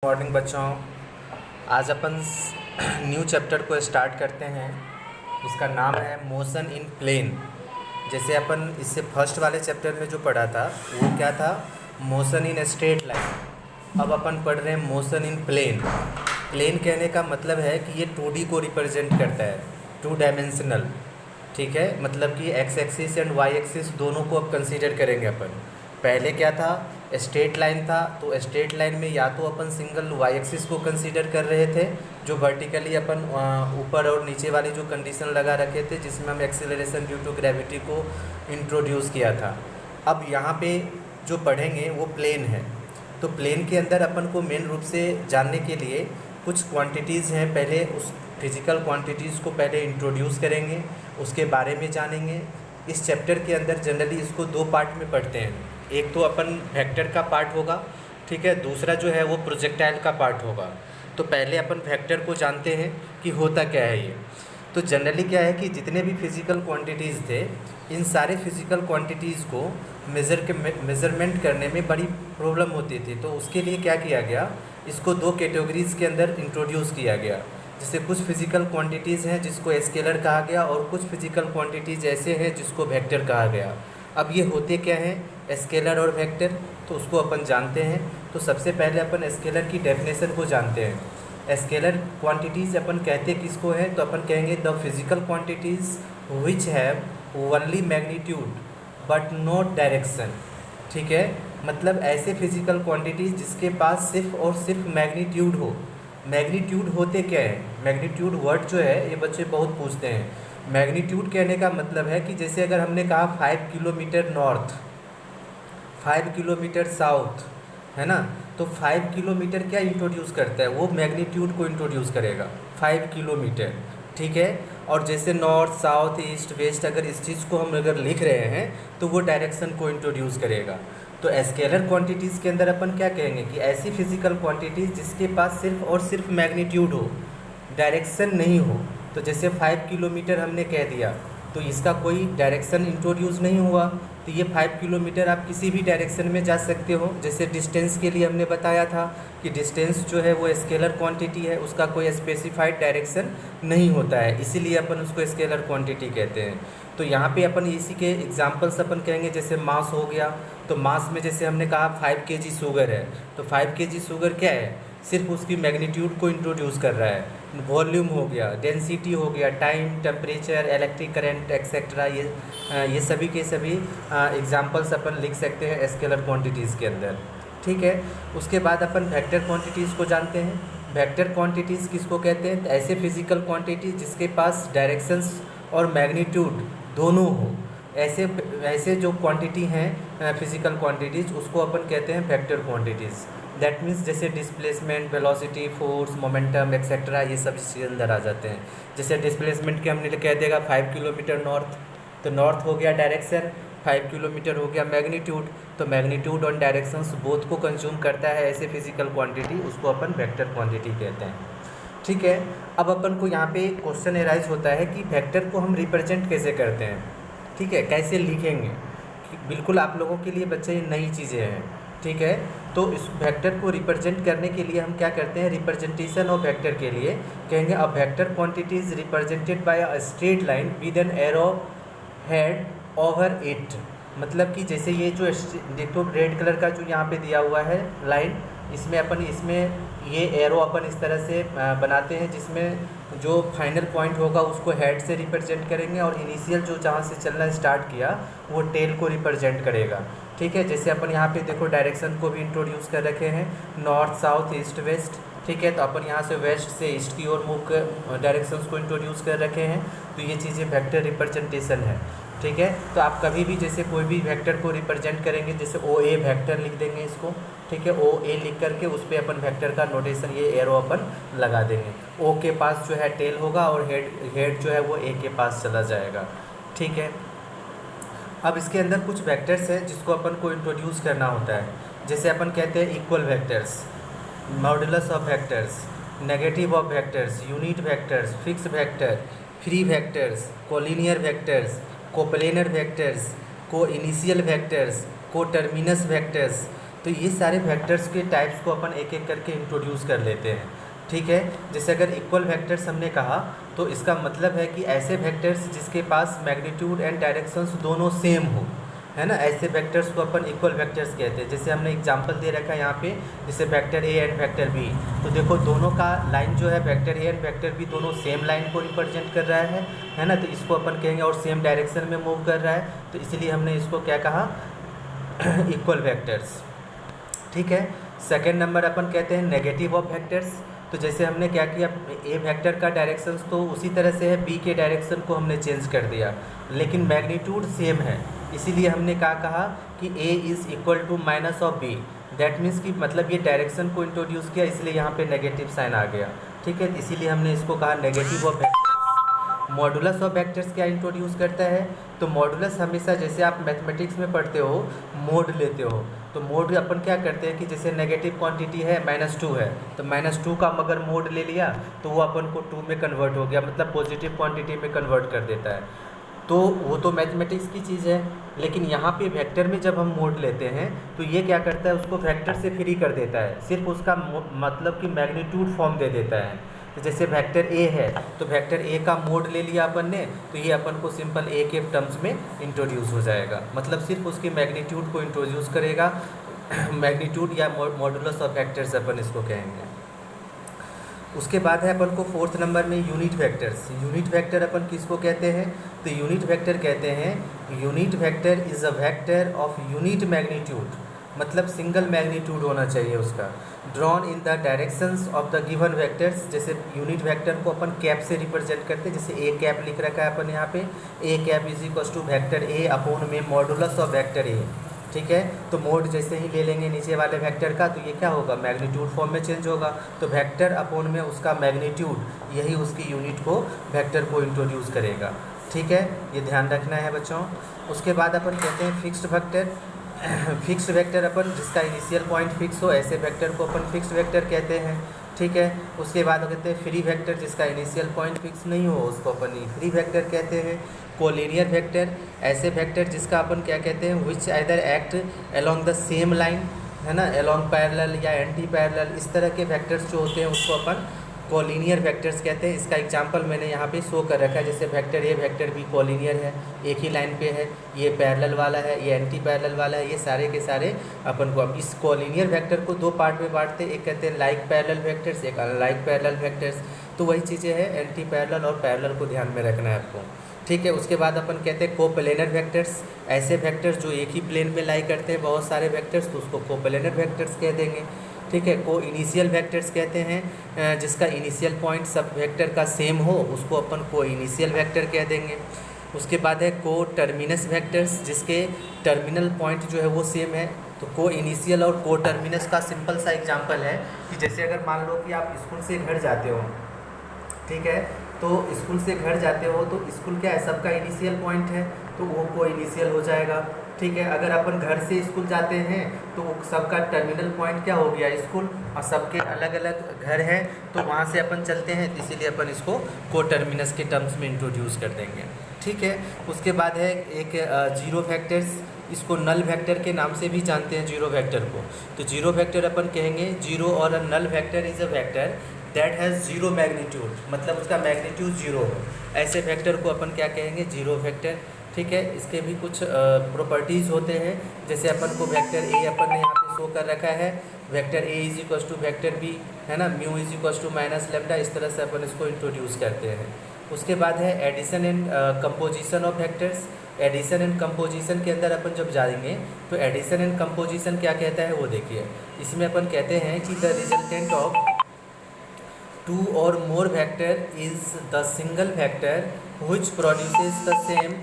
Morning बच्चों, आज अपन new chapter को स्टार्ट करते हैं। उसका नाम है मोशन इन प्लेन। जैसे अपन इससे फर्स्ट वाले चैप्टर में जो पढ़ा था वो क्या था, मोशन इन स्ट्रेट लाइन। अब अपन पढ़ रहे हैं मोशन इन प्लेन। प्लेन कहने का मतलब है कि ये 2D को रिप्रेजेंट करता है, 2 डायमेंशनल। ठीक है, मतलब कि X axis and Y axis दोनों को अब कंसीडर करेंगे अपन। पहले क्या था, स्ट्रेट लाइन था, तो स्ट्रेट लाइन में या तो अपन सिंगल वाई एक्सिस को कंसीडर कर रहे थे, जो वर्टिकली अपन ऊपर और नीचे वाली जो कंडीशन लगा रखे थे, जिसमें हम एक्सेलरेशन ड्यू टू ग्रेविटी को इंट्रोड्यूस किया था। अब यहाँ पे जो पढ़ेंगे वो प्लेन है। तो प्लेन के अंदर अपन को मेन रूप से जानने के लिए कुछ क्वांटिटीज़ हैं। पहले उस फिज़िकल क्वांटिटीज़ को पहले इंट्रोड्यूस करेंगे, उसके बारे में जानेंगे। इस चैप्टर के अंदर जनरली इसको 2 पार्ट में पढ़ते हैं। एक तो अपन वेक्टर का पार्ट होगा, ठीक है, दूसरा जो है वो प्रोजेक्टाइल का पार्ट होगा। तो पहले अपन वेक्टर को जानते हैं कि होता क्या है ये। तो जनरली क्या है कि जितने भी फिज़िकल क्वांटिटीज़ थे, इन सारे फिज़िकल क्वांटिटीज़ को मेज़रमेंट करने में बड़ी प्रॉब्लम होती थी। तो उसके लिए क्या किया गया, इसको 2 कैटेगरीज़ के अंदर इंट्रोड्यूस किया गया। जैसे कुछ फिज़िकल क्वांटिटीज़ हैं जिसको स्केलर कहा गया, और कुछ फिज़िकल क्वांटिटीज़ ऐसे हैं जिसको वेक्टर कहा गया। अब ये होते क्या हैं, स्केलर और वेक्टर, तो उसको अपन जानते हैं। तो सबसे पहले अपन स्केलर की डेफिनेशन को जानते हैं। स्केलर क्वांटिटीज़ अपन कहते किसको है, तो अपन कहेंगे the physical quantities which have only magnitude but not direction. ठीक है, मतलब ऐसे फिज़िकल क्वांटिटीज़ जिसके पास सिर्फ और सिर्फ मैग्नीट्यूड हो। मैग्नीट्यूड होते क्या है, मैग्नीट्यूड वर्ड जो है ये बच्चे बहुत पूछते हैं। मैग्नीट्यूड कहने का मतलब है कि जैसे अगर हमने कहा 5 किलोमीटर नॉर्थ, 5 किलोमीटर साउथ, है ना, तो 5 किलोमीटर क्या इंट्रोड्यूस करता है, वो मैग्नीट्यूड को इंट्रोड्यूस करेगा, 5 किलोमीटर। ठीक है, और जैसे नॉर्थ साउथ ईस्ट वेस्ट, अगर इस चीज़ को हम अगर लिख रहे हैं तो वो डायरेक्शन को इंट्रोड्यूस करेगा। तो स्केलर क्वांटिटीज़ के अंदर अपन क्या कहेंगे कि ऐसी फिज़िकल क्वांटिटीज़ जिसके पास सिर्फ और सिर्फ मैग्नीट्यूड हो, डायरेक्शन नहीं हो। तो जैसे 5 किलोमीटर हमने कह दिया, तो इसका कोई डायरेक्शन इंट्रोड्यूस नहीं हुआ, तो ये 5 किलोमीटर आप किसी भी डायरेक्शन में जा सकते हो। जैसे डिस्टेंस के लिए हमने बताया था कि डिस्टेंस जो है वो स्केलर क्वांटिटी है, उसका कोई स्पेसिफाइड डायरेक्शन नहीं होता है, इसीलिए अपन उसको स्केलर क्वांटिटी कहते हैं। तो यहाँ पे अपन इसी के एग्जांपल्स अपन कहेंगे, जैसे मास हो गया, तो मास में जैसे हमने कहा 5 केजी शुगर है, तो 5 केजी शुगर क्या है, सिर्फ उसकी मैग्नीट्यूड को इंट्रोड्यूस कर रहा है। वॉल्यूम हो गया, डेंसिटी हो गया, time, temperature, electric current etcetera, ये सभी के सभी एग्जांपल्स अपन लिख सकते हैं स्केलर क्वांटिटीज़ के अंदर। ठीक है, उसके बाद अपन वेक्टर क्वांटिटीज़ को जानते हैं। वेक्टर क्वांटिटीज़ किसको कहते हैं, ऐसे फिजिकल क्वांटिटी जिसके पास डायरेक्शंस और मैग्नीट्यूड दोनों हो। ऐसे ऐसे जो क्वांटिटी हैं फिजिकल क्वांटिटीज़, उसको अपन कहते हैं वेक्टर क्वांटिटीज़। दैट मीन्स जैसे displacement, velocity, force, momentum etcetera, ये सब इसके अंदर आ जाते हैं। जैसे डिस्प्लेसमेंट के हमने कह देगा 5 किलोमीटर नॉर्थ, तो नॉर्थ हो गया डायरेक्शन, 5 किलोमीटर हो गया मैग्नीट्यूड। तो मैग्नीट्यूड और डायरेक्शंस बोथ को कंज्यूम करता है ऐसे फिजिकल क्वांटिटी, उसको अपन वेक्टर क्वांटिटी कहते हैं। ठीक है, अब अपन को यहाँ पे क्वेश्चन एराइज होता है कि वेक्टर को हम रिप्रेजेंट कैसे करते हैं। ठीक है, कैसे लिखेंगे, बिल्कुल आप लोगों के लिए बच्चे ये नई चीज़ें हैं। ठीक है, तो इस वेक्टर को रिप्रेजेंट करने के लिए हम क्या करते हैं, रिप्रेजेंटेशन ऑफ वेक्टर के लिए कहेंगे a vector quantity is represented by a straight line with an arrow head over it. मतलब कि जैसे ये जो देखो रेड कलर का जो यहाँ पे दिया हुआ है लाइन, इसमें ये एरो अपन इस तरह से बनाते हैं, जिसमें जो फाइनल पॉइंट होगा उसको हेड से रिप्रेजेंट करेंगे, और इनिशियल जो जहाँ से चलना स्टार्ट किया वो टेल को रिप्रेजेंट करेगा। ठीक है, जैसे अपन यहाँ पे देखो डायरेक्शन को भी इंट्रोड्यूस कर रखे हैं, नॉर्थ साउथ ईस्ट वेस्ट। ठीक है, तो अपन यहाँ से वेस्ट से ईस्ट की ओर मूव कर डायरेक्शंस को इंट्रोड्यूस कर रखे हैं। तो ये चीज़ें वेक्टर रिप्रेजेंटेशन है। ठीक है, तो आप कभी भी जैसे कोई भी वेक्टर को रिप्रेजेंट करेंगे, जैसे ओ ए वेक्टर लिख देंगे इसको। ठीक है, ओ ए लिख करके उस पर अपन वेक्टर का नोटेशन ये एरो अपन लगा देंगे। ओ के पास जो है टेल होगा, और हेड जो है वो ए के पास चला जाएगा। ठीक है, अब इसके अंदर कुछ वेक्टर्स हैं जिसको अपन को इंट्रोड्यूस करना होता है। जैसे अपन कहते हैं equal vectors, modulus of vectors, negative of vectors, unit vectors, fix vector, free vectors, collinear vectors, coplanar vectors, को इनिशियल वेक्टर्स, को टर्मिनस वेक्टर्स। तो ये सारे वेक्टर्स के टाइप्स को अपन एक एक करके इंट्रोड्यूस कर लेते हैं, ठीक है। जैसे अगर इक्वल वेक्टर्स हमने कहा तो इसका मतलब है कि ऐसे वेक्टर्स जिसके पास मैग्नीट्यूड एंड डायरेक्शंस दोनों सेम हो, है ना, ऐसे वेक्टर्स को अपन इक्वल वेक्टर्स कहते हैं। जैसे हमने एग्जांपल दे रखा है यहाँ पे, जैसे vector A and vector B, तो देखो दोनों का लाइन जो है vector A and vector B दोनों सेम लाइन को रिप्रेजेंट कर रहा है ना, तो इसको अपन कहेंगे और सेम डायरेक्शन में मूव कर रहा है, तो इसलिए हमने इसको क्या कहा, इक्वल वेक्टर्स, ठीक है। सेकेंड नंबर अपन कहते हैं नेगेटिव ऑफ वेक्टर्स। तो जैसे हमने क्या किया, ए वेक्टर का डायरेक्शन तो उसी तरह से है, बी के डायरेक्शन को हमने चेंज कर दिया, लेकिन मैग्नीट्यूड सेम है, इसीलिए हमने क्या कहा कि A is equal to minus of B. That means कि मतलब ये डायरेक्शन को इंट्रोड्यूस किया, इसलिए यहाँ पे नेगेटिव साइन आ गया, ठीक है, इसीलिए हमने इसको कहा negative of vectors. Modulus of vectors क्या इंट्रोड्यूस करता है, तो मॉडुलस हमेशा जैसे आप मैथमेटिक्स में पढ़ते हो मोड लेते हो, तो मोड अपन क्या करते हैं कि जैसे नेगेटिव क्वांटिटी है -2 है, तो -2 का अगर मोड ले लिया तो वो अपन को 2 में कन्वर्ट हो गया, मतलब पॉजिटिव क्वांटिटी में कन्वर्ट कर देता है। तो वो तो मैथमेटिक्स की चीज़ है, लेकिन यहाँ पे वेक्टर में जब हम मोड लेते हैं तो ये क्या करता है, उसको वेक्टर से फ्री कर देता है, सिर्फ उसका मतलब कि मैग्नीट्यूड फॉर्म दे देता है। तो जैसे वेक्टर ए है तो वेक्टर ए का मोड ले लिया अपन ने, तो ये अपन को सिंपल ए के टर्म्स में इंट्रोड्यूस हो जाएगा, मतलब सिर्फ उसकी मैग्नीट्यूड को इंट्रोड्यूस करेगा, मैग्नीट्यूड या मॉडुलस ऑफ वेक्टर्स अपन इसको कहेंगे। उसके बाद है अपन को फोर्थ नंबर में यूनिट वेक्टर्स। यूनिट वेक्टर अपन किसको कहते हैं, तो यूनिट वेक्टर कहते हैं, unit vector is a vector of unit magnitude, मतलब सिंगल मैग्नीट्यूड होना चाहिए उसका, drawn in the directions of the given vectors. जैसे यूनिट वेक्टर को अपन कैप से रिप्रेजेंट करते हैं, जैसे ए कैप लिख रखा है अपन यहाँ पे, A cap is equal to vector A upon में मॉडुलस ऑफ वेक्टर ए, ठीक है। तो मोड जैसे ही ले लेंगे नीचे वाले वेक्टर का, तो ये क्या होगा, मैग्नीट्यूड फॉर्म में चेंज होगा, तो वेक्टर अपॉन में उसका मैग्नीट्यूड, यही उसकी यूनिट को वेक्टर को इंट्रोड्यूस करेगा, ठीक है, ये ध्यान रखना है बच्चों। उसके बाद अपन कहते हैं फिक्स्ड वेक्टर। फिक्स्ड वेक्टर अपन जिसका इनिशियल पॉइंट फिक्स हो, ऐसे वेक्टर को अपन फिक्स्ड वेक्टर कहते हैं, ठीक है। उसके बाद कहते हैं फ्री वेक्टर, जिसका इनिशियल पॉइंट फिक्स नहीं हो उसको अपन फ्री वेक्टर कहते हैं। कोलिनियर वेक्टर, ऐसे वेक्टर जिसका अपन क्या कहते हैं, which either act along the same line, है ना, अलोंग पैरेलल या एंटी पैरेलल, इस तरह के वेक्टर्स जो होते हैं उसको अपन कोलिनियर वेक्टर्स कहते हैं। इसका एग्जांपल मैंने यहाँ पे शो कर रखा है, जैसे vector A vector B collinear है, एक ही लाइन पे है, ये पैरेलल वाला है, ये एंटी पैरेलल वाला है, ये सारे के सारे अपन को। अब इस कोलिनियर वेक्टर को दो पार्ट में बांटते हैं, एक कहते हैं लाइक पैरेलल वेक्टर्स, एक अनलाइक पैरेलल वेक्टर्स। तो वही चीज़ें हैं, एंटी पैरेलल और पैरेलल को ध्यान में रखना है आपको, ठीक है। उसके बाद अपन कहते हैं कोप्लेनर वेक्टर्स, ऐसे वेक्टर्स जो एक ही प्लेन में लाई करते हैं बहुत सारे वेक्टर्स, तो उसको कोप्लेनर वेक्टर्स कह देंगे, ठीक है। को इनिशियल वेक्टर्स कहते हैं, जिसका इनिशियल पॉइंट सब वेक्टर का सेम हो उसको अपन को इनिशियल वेक्टर कह देंगे। उसके बाद है को टर्मिनस वेक्टर्स, जिसके टर्मिनल पॉइंट जो है वो सेम है। तो को इनिशियल और को टर्मिनस का सिंपल सा एग्जांपल है कि जैसे अगर मान लो कि आप स्कूल से घर जाते हो, ठीक है, तो स्कूल से घर जाते हो तो स्कूल क्या है, सबका इनिशियल पॉइंट है, तो वो को इनिशियल हो जाएगा, ठीक है। अगर अपन घर से स्कूल जाते हैं तो सबका टर्मिनल पॉइंट क्या हो गया, स्कूल, और सबके अलग अलग घर हैं तो वहाँ से अपन चलते हैं, इसीलिए अपन इसको को टर्मिनस के टर्म्स में इंट्रोड्यूस कर देंगे, ठीक है। उसके बाद है एक जीरो वेक्टर्स, इसको नल वेक्टर के नाम से भी जानते हैं जीरो वेक्टर को। तो जीरो वेक्टर अपन कहेंगे, जीरो और null vector is a vector that has zero magnitude, मतलब उसका मैग्नीट्यूड जीरो हो, ऐसे वेक्टर को अपन क्या कहेंगे, जीरो वेक्टर, ठीक है। इसके भी कुछ प्रॉपर्टीज़ होते हैं, जैसे अपन को वेक्टर ए अपन ने यहाँ पे शो कर रखा है, vector A is equal to vector B, है ना, mu is equal to minus lambda, इस तरह से अपन इसको इंट्रोड्यूस करते हैं। उसके बाद है addition and composition of vectors. Addition and composition के अंदर अपन जब जाएंगे तो एडिशन एंड कंपोजिशन क्या कहता है वो देखिए। इसमें अपन कहते हैं कि द रिजल्टेंट ऑफ टू और more vector is the single vector which produces the same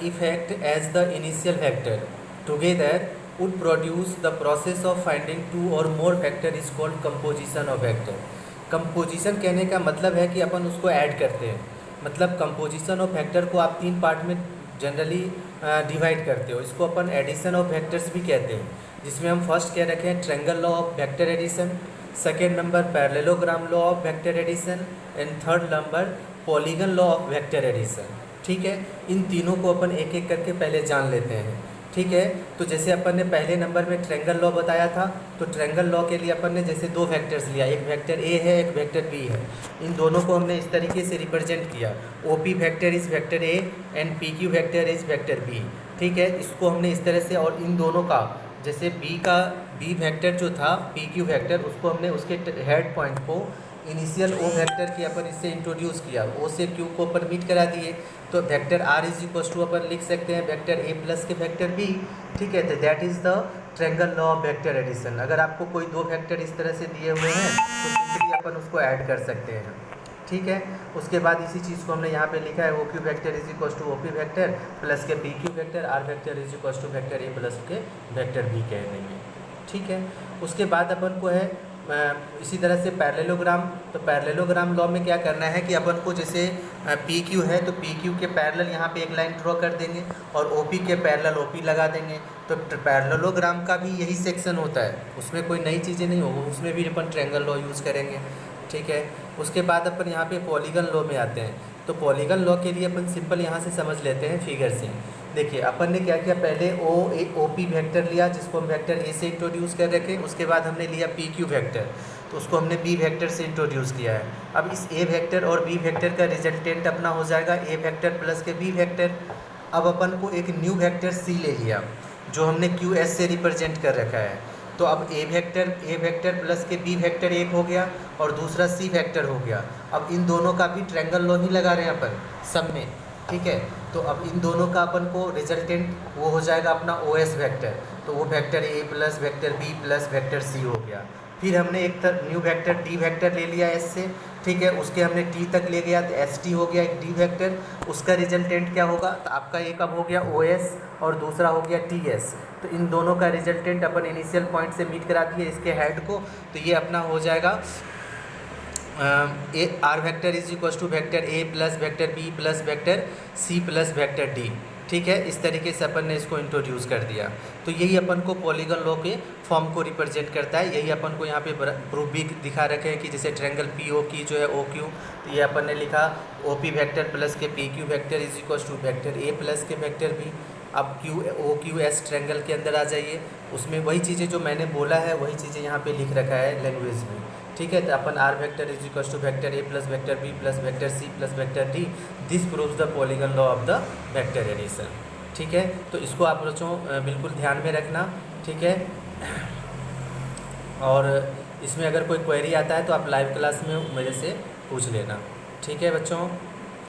effect as the initial vector together would produce the process of finding two or more vector is called composition of vector। Composition कहने का मतलब है कि अपन उसको add करते हैं, मतलब composition of vector को आप तीन पार्ट में जनरली डिवाइड करते हो, इसको अपन एडिशन ऑफ वेक्टर्स भी कहते हैं, जिसमें हम फर्स्ट कह रखे हैं triangle law of vector addition, second number parallelogram law of vector addition and third number polygon law of vector addition, ठीक है। इन तीनों को अपन एक एक करके पहले जान लेते हैं। ठीक है। तो जैसे अपन ने पहले नंबर में ट्रायंगल लॉ बताया था, तो ट्रायंगल लॉ के लिए अपन ने जैसे दो वेक्टर्स लिया, एक वेक्टर ए है, एक वेक्टर बी है। इन दोनों को हमने इस तरीके से रिप्रेजेंट किया, O P vector is vector A and P Q vector is vector B. ठीक है, इसको हमने इस तरह से, और इन दोनों का जैसे बी वेक्टर जो था पी क्यू वेक्टर, उसको हमने उसके हेड पॉइंट को इनिशियल ओ वेक्टर की अपन इससे इंट्रोड्यूस किया, ओ से क्यू को अपन मीट करा दिए। तो vector R is equal to अपन लिख सकते हैं वेक्टर ए प्लस के वेक्टर बी। ठीक है, तो that is the triangle law of vector addition. अगर आपको कोई दो वेक्टर इस तरह से दिए हुए हैं तो सिंपली अपन उसको ऐड कर सकते हैं। ठीक है, उसके बाद इसी चीज़ को हमने यहाँ पे लिखा है O Q vector is equal to O P vector plus के P Q vector, R vector is equal to vector A plus के वेक्टर बी कह देंगे। ठीक है, उसके बाद अपन को है इसी तरह से पैरेललोग्राम। तो पैरेललोग्राम लॉ में क्या करना है कि अपन को जैसे पी क्यू है तो पी क्यू के पैरेलल यहाँ पे एक लाइन ड्रॉ कर देंगे और ओ पी के पैरेलल ओ पी लगा देंगे। तो पैरेललोग्राम का भी यही सेक्शन होता है, उसमें कोई नई चीज़ें नहीं होगी, उसमें भी अपन ट्रायंगल लॉ यूज़ करेंगे। ठीक है, उसके बाद अपन यहाँ पे पॉलीगन लॉ में आते हैं। तो पॉलीगन लॉ के लिए अपन सिंपल यहाँ से समझ लेते हैं फिगर से। देखिए अपन ने क्या किया, पहले ओ पी वेक्टर लिया जिसको हम वेक्टर ए से इंट्रोड्यूस कर रखे, उसके बाद हमने लिया पी क्यू वेक्टर तो उसको हमने बी वेक्टर से इंट्रोड्यूस किया है। अब इस ए वेक्टर और बी वेक्टर का रिजल्टेंट अपना हो जाएगा ए वेक्टर प्लस के बी वेक्टर। अब अपन को एक न्यू वेक्टर सी ले लिया जो हमने क्यू एस से रिप्रेजेंट कर रखा है। तो अब ए वेक्टर प्लस के बी वेक्टर एक हो गया और दूसरा सी वेक्टर हो गया। अब इन दोनों का भी ट्रायंगल लॉ ही लगा रहे हैं अपन सब में। ठीक है, तो अब इन दोनों का अपन को रिजल्टेंट वो हो जाएगा अपना ओ एस वेक्टर। तो वो vector A plus vector B plus vector C हो गया। फिर हमने एक न्यू वेक्टर टी वेक्टर ले लिया एस से। ठीक है, उसके हमने टी तक ले गया तो एस टी हो गया एक डी वेक्टर। उसका रिजल्टेंट क्या होगा, तो आपका एक अब हो गया ओ एस और दूसरा हो गया टी एस। तो इन दोनों का रिजल्टेंट अपन इनिशियल पॉइंट से मीट करा दिए इसके हेड को, तो ये अपना हो जाएगा A R vector is equal to vector A plus vector B plus vector C plus vector D. ठीक है, इस तरीके से अपन ने इसको इंट्रोड्यूस कर दिया। तो यही अपन को पॉलीगन लॉ के फॉर्म को रिप्रेजेंट करता है। यही अपन को यहाँ पे प्रूफ भी दिखा रखे हैं कि जैसे ट्रायंगल पी ओ की जो है ओ क्यू, तो ये अपन ने लिखा ओ पी वेक्टर प्लस के P Q vector is equal to vector A plus के वेक्टर बी। अब ओ क्यू एस ट्रायंगल के अंदर आ जाइए, उसमें वही चीज़ें जो मैंने बोला है वही चीज़ें यहाँ पे लिख रखा है लैंग्वेज में। ठीक है, तो अपन R vector is equal to vector A plus vector B plus vector C plus vector D. This proves the polygon law of the vector addition. ठीक है, तो इसको आप बच्चों बिल्कुल ध्यान में रखना। ठीक है, और इसमें अगर कोई क्वेरी आता है तो आप लाइव क्लास में मेरे से पूछ लेना। ठीक है बच्चों।